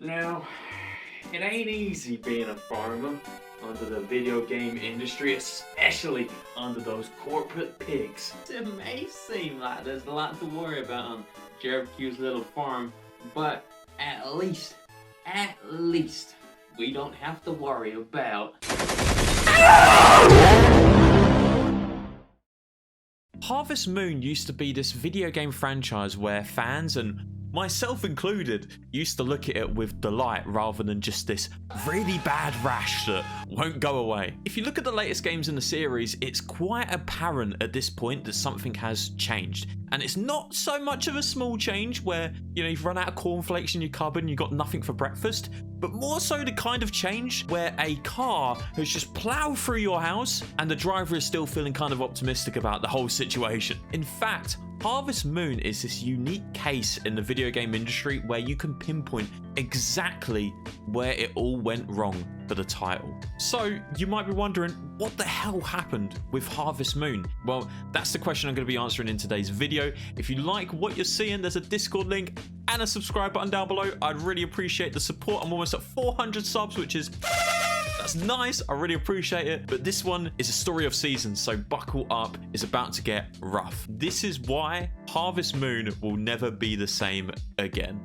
Now, it ain't easy being a farmer under the video game industry, especially under those corporate pigs. It may seem like there's a lot to worry about on Jericho's little farm, but at least, we don't have to worry about... Harvest Moon used to be this video game franchise where fans, and myself included, used to look at it with delight rather than just this really bad rash that won't go away. If you look at the latest games in the series, it's quite apparent at this point that something has changed. And it's not so much of a small change where, you know, you've run out of cornflakes in your cupboard and you've got nothing for breakfast, but more so the kind of change where a car has just plowed through your house and the driver is still feeling kind of optimistic about the whole situation. In fact, Harvest Moon is this unique case in the video game industry where you can pinpoint exactly where it all went wrong for the title. So you might be wondering, what the hell happened with Harvest Moon? Well, that's the question I'm going to be answering in today's video. If you like what you're seeing, there's a Discord link and a subscribe button down below. I'd really appreciate the support. I'm almost at 400 subs, which is... that's nice, I really appreciate it. But this one is a story of seasons, so buckle up, it's about to get rough. This is why Harvest Moon will never be the same again.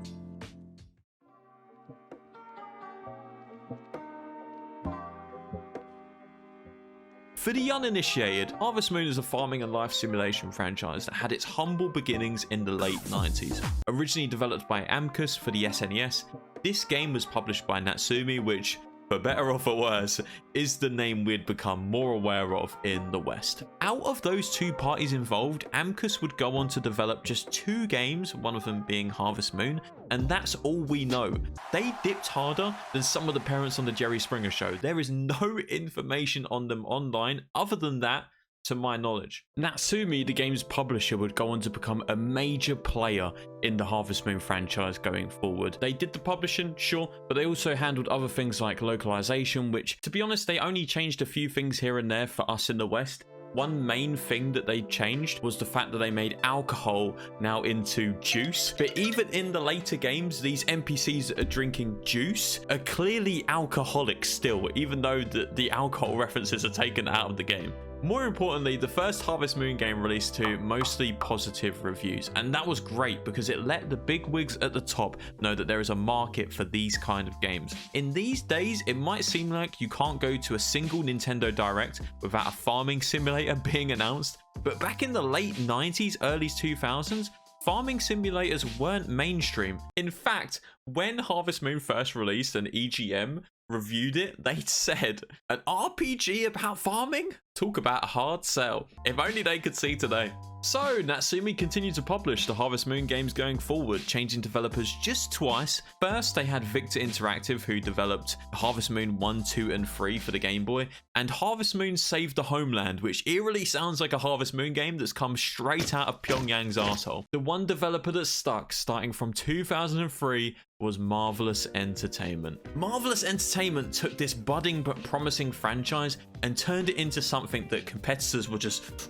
For the uninitiated, Harvest Moon is a farming and life simulation franchise that had its humble beginnings in the late 90s. Originally developed by Amccus for the SNES, this game was published by Natsume, which, for better or for worse, is the name we'd become more aware of in the West. Out of those two parties involved, Amccus would go on to develop just 2 games, one of them being Harvest Moon, and that's all we know. They dipped harder than some of the parents on the Jerry Springer show. There is no information on them online other than that, to my knowledge. Natsume, the game's publisher, would go on to become a major player in the Harvest Moon franchise going forward. They did the publishing, sure, but they also handled other things like localization, which, to be honest, they only changed a few things here and there for us in the West. One main thing that they changed was the fact that they made alcohol now into juice. But even in the later games, these NPCs that are drinking juice are clearly alcoholic still, even though the alcohol references are taken out of the game. More importantly, the first Harvest Moon game released to mostly positive reviews, and that was great because it let the bigwigs at the top know that there is a market for these kind of games. In these days, it might seem like you can't go to a single Nintendo Direct without a farming simulator being announced, but back in the late 90s, early 2000s, farming simulators weren't mainstream. In fact, when Harvest Moon first released and EGM reviewed it, they said, an RPG about farming? Talk about a hard sell. If only they could see today. So, Natsume continued to publish the Harvest Moon games going forward, changing developers just twice. First, they had Victor Interactive, who developed Harvest Moon 1, 2, and 3 for the Game Boy, and Harvest Moon Save the Homeland, which eerily sounds like a Harvest Moon game that's come straight out of Pyongyang's arsehole. The one developer that stuck, starting from 2003, was Marvelous Entertainment. Marvelous Entertainment took this budding but promising franchise and turned it into something that competitors were just,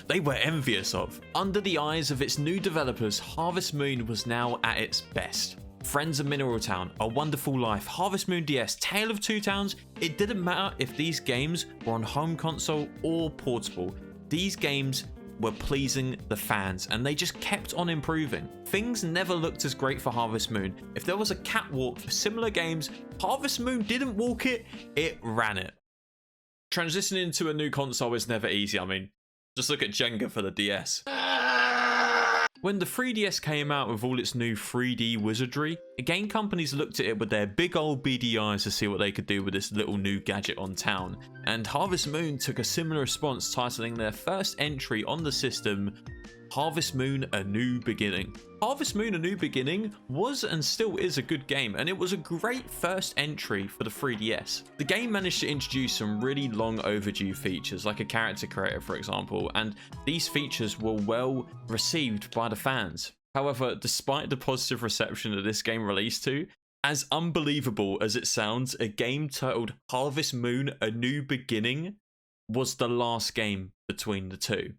they were envious of. Under the eyes of its new developers, Harvest Moon was now at its best. Friends of Mineral Town, A Wonderful Life, Harvest Moon DS, Tale of Two Towns, it didn't matter if these games were on home console or portable. These games were pleasing the fans, and they just kept on improving. Things never looked as great for Harvest Moon. If there was a catwalk for similar games, Harvest Moon didn't walk it, it ran it. Transitioning to a new console is never easy. I mean, just look at Jenga for the DS. When the 3DS came out with all its new 3D wizardry, game companies looked at it with their big old beady eyes to see what they could do with this little new gadget on town. And Harvest Moon took a similar response, titling their first entry on the system Harvest Moon: A New Beginning. Harvest Moon: A New Beginning was and still is a good game, and it was a great first entry for the 3DS. The game managed to introduce some really long overdue features, like a character creator for example, and these features were well received by the fans. However, despite the positive reception that this game released to, as unbelievable as it sounds, a game titled Harvest Moon: A New Beginning was the last game between the two.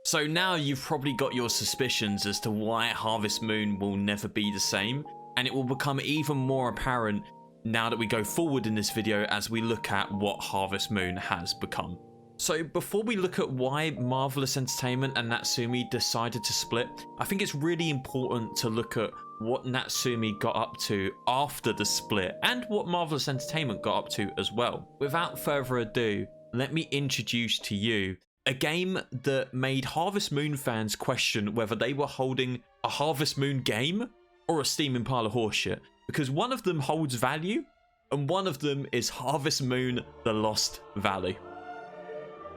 So now you've probably got your suspicions as to why Harvest Moon will never be the same. and it will become even more apparent now that we go forward in this video as we look at what Harvest Moon has become. So before we look at why Marvelous Entertainment and Natsume decided to split, I think it's really important to look at what Natsume got up to after the split and what Marvelous Entertainment got up to as well. Without further ado, let me introduce to you a game that made Harvest Moon fans question whether they were holding a Harvest Moon game or a steaming pile of horseshit, because one of them holds value and one of them is Harvest Moon: The Lost Valley.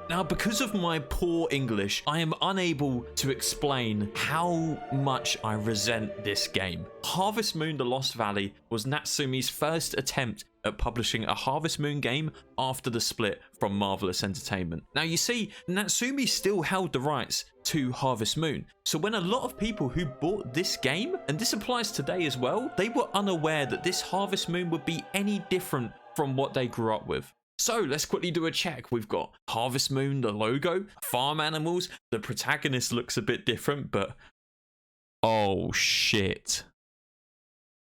Now, because of my poor English, I am unable to explain how much I resent this game. Harvest Moon: The Lost Valley was Natsume's first attempt at publishing a Harvest Moon game after the split from Marvelous Entertainment. Now, you see, Natsume still held the rights to Harvest Moon. So when a lot of people who bought this game, and this applies today as well, they were unaware that this Harvest Moon would be any different from what they grew up with. So let's quickly do a check. We've got Harvest Moon, the logo, farm animals. The protagonist looks a bit different, but oh shit.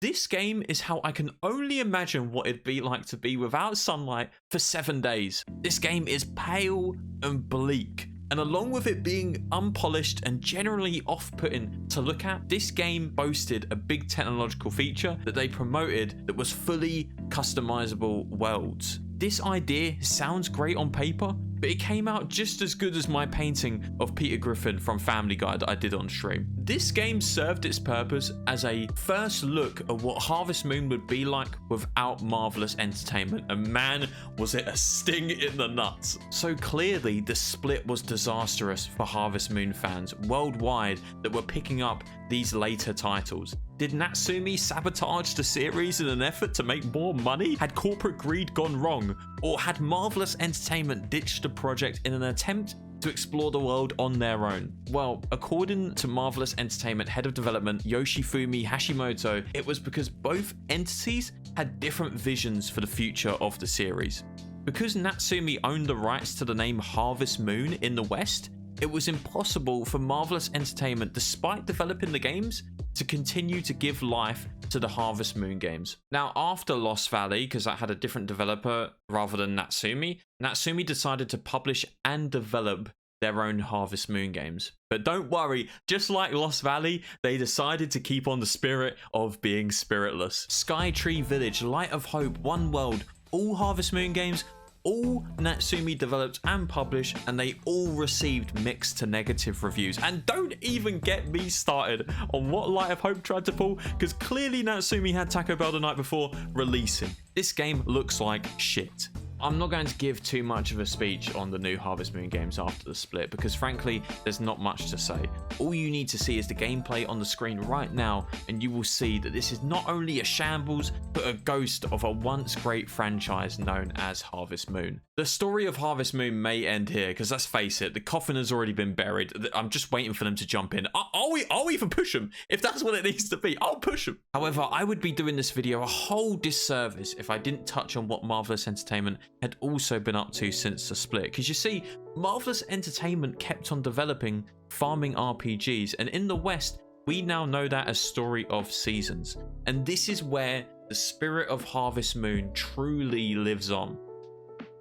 This game is how I can only imagine what it'd be like to be without sunlight for 7 days. This game is pale and bleak, and along with it being unpolished and generally off-putting to look at, this game boasted a big technological feature that they promoted that was fully customizable worlds. This idea sounds great on paper, but it came out just as good as my painting of Peter Griffin from Family Guy that I did on stream. This game served its purpose as a first look at what Harvest Moon would be like without Marvelous Entertainment, and man, was it a sting in the nuts. So clearly the split was disastrous for Harvest Moon fans worldwide that were picking up these later titles. Did Natsume sabotage the series in an effort to make more money? Had corporate greed gone wrong? Or had Marvelous Entertainment ditched the project in an attempt to explore the world on their own? Well, according to Marvelous Entertainment head of development Yoshifumi Hashimoto, it was because both entities had different visions for the future of the series. Because Natsume owned the rights to the name Harvest Moon in the West, it was impossible for Marvelous Entertainment, despite developing the games, to continue to give life to the Harvest Moon games. Now, after Lost Valley, because that had a different developer rather than Natsume, Natsume decided to publish and develop their own Harvest Moon games. But don't worry, just like Lost Valley, they decided to keep on the spirit of being spiritless. Sky Tree Village, Light of Hope, One World, all Harvest Moon games, all Natsume developed and published, and they all received mixed to negative reviews. And don't even get me started on what Light of Hope tried to pull, because clearly Natsume had Taco Bell the night before releasing. This game looks like shit. I'm not going to give too much of a speech on the new Harvest Moon games after the split, because frankly, there's not much to say. All you need to see is the gameplay on the screen right now, and you will see that this is not only a shambles, but a ghost of a once great franchise known as Harvest Moon. The story of Harvest Moon may end here, because let's face it, the coffin has already been buried. I'm just waiting for them to jump in. I'll even push them. If that's what it needs to be, I'll push them. However, I would be doing this video a whole disservice if I didn't touch on what Marvelous Entertainment had also been up to since the split. Because you see, Marvelous Entertainment kept on developing farming RPGs, and in the West, we now know that as Story of Seasons. And this is where the spirit of Harvest Moon truly lives on.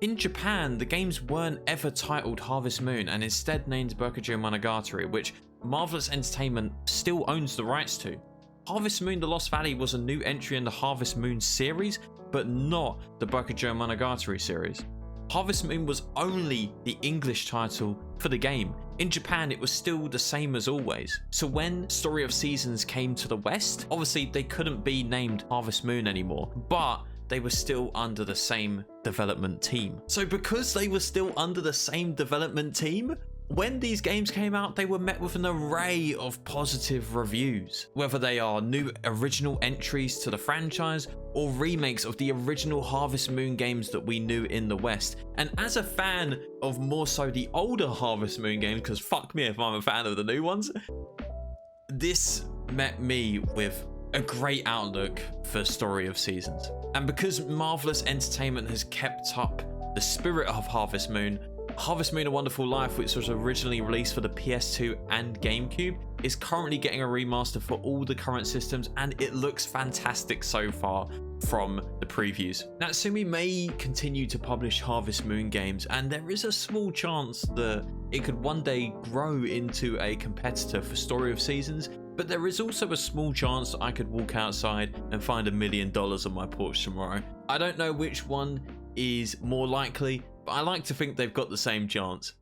In Japan, the games weren't ever titled Harvest Moon and instead named Bokujo Monogatari, which Marvelous Entertainment still owns the rights to. Harvest Moon: The Lost Valley was a new entry in the Harvest Moon series, but not the Bokujo Monogatari series. Harvest Moon was only the English title for the game. In Japan, it was still the same as always. So when Story of Seasons came to the West, obviously they couldn't be named Harvest Moon anymore, but they were still under the same development team. So because they were still under the same development team, when these games came out, they were met with an array of positive reviews, whether they are new original entries to the franchise or remakes of the original Harvest Moon games that we knew in the West. And as a fan of more so the older Harvest Moon games, because fuck me if I'm a fan of the new ones, this met me with a great outlook for Story of Seasons. And because Marvelous Entertainment has kept up the spirit of Harvest Moon, Harvest Moon: A Wonderful Life, which was originally released for the PS2 and GameCube, is currently getting a remaster for all the current systems, and it looks fantastic so far from the previews. Natsume may continue to publish Harvest Moon games, and there is a small chance that it could one day grow into a competitor for Story of Seasons, but there is also a small chance I could walk outside and find $1 million on my porch tomorrow. I don't know which one is more likely, but I like to think they've got the same chance.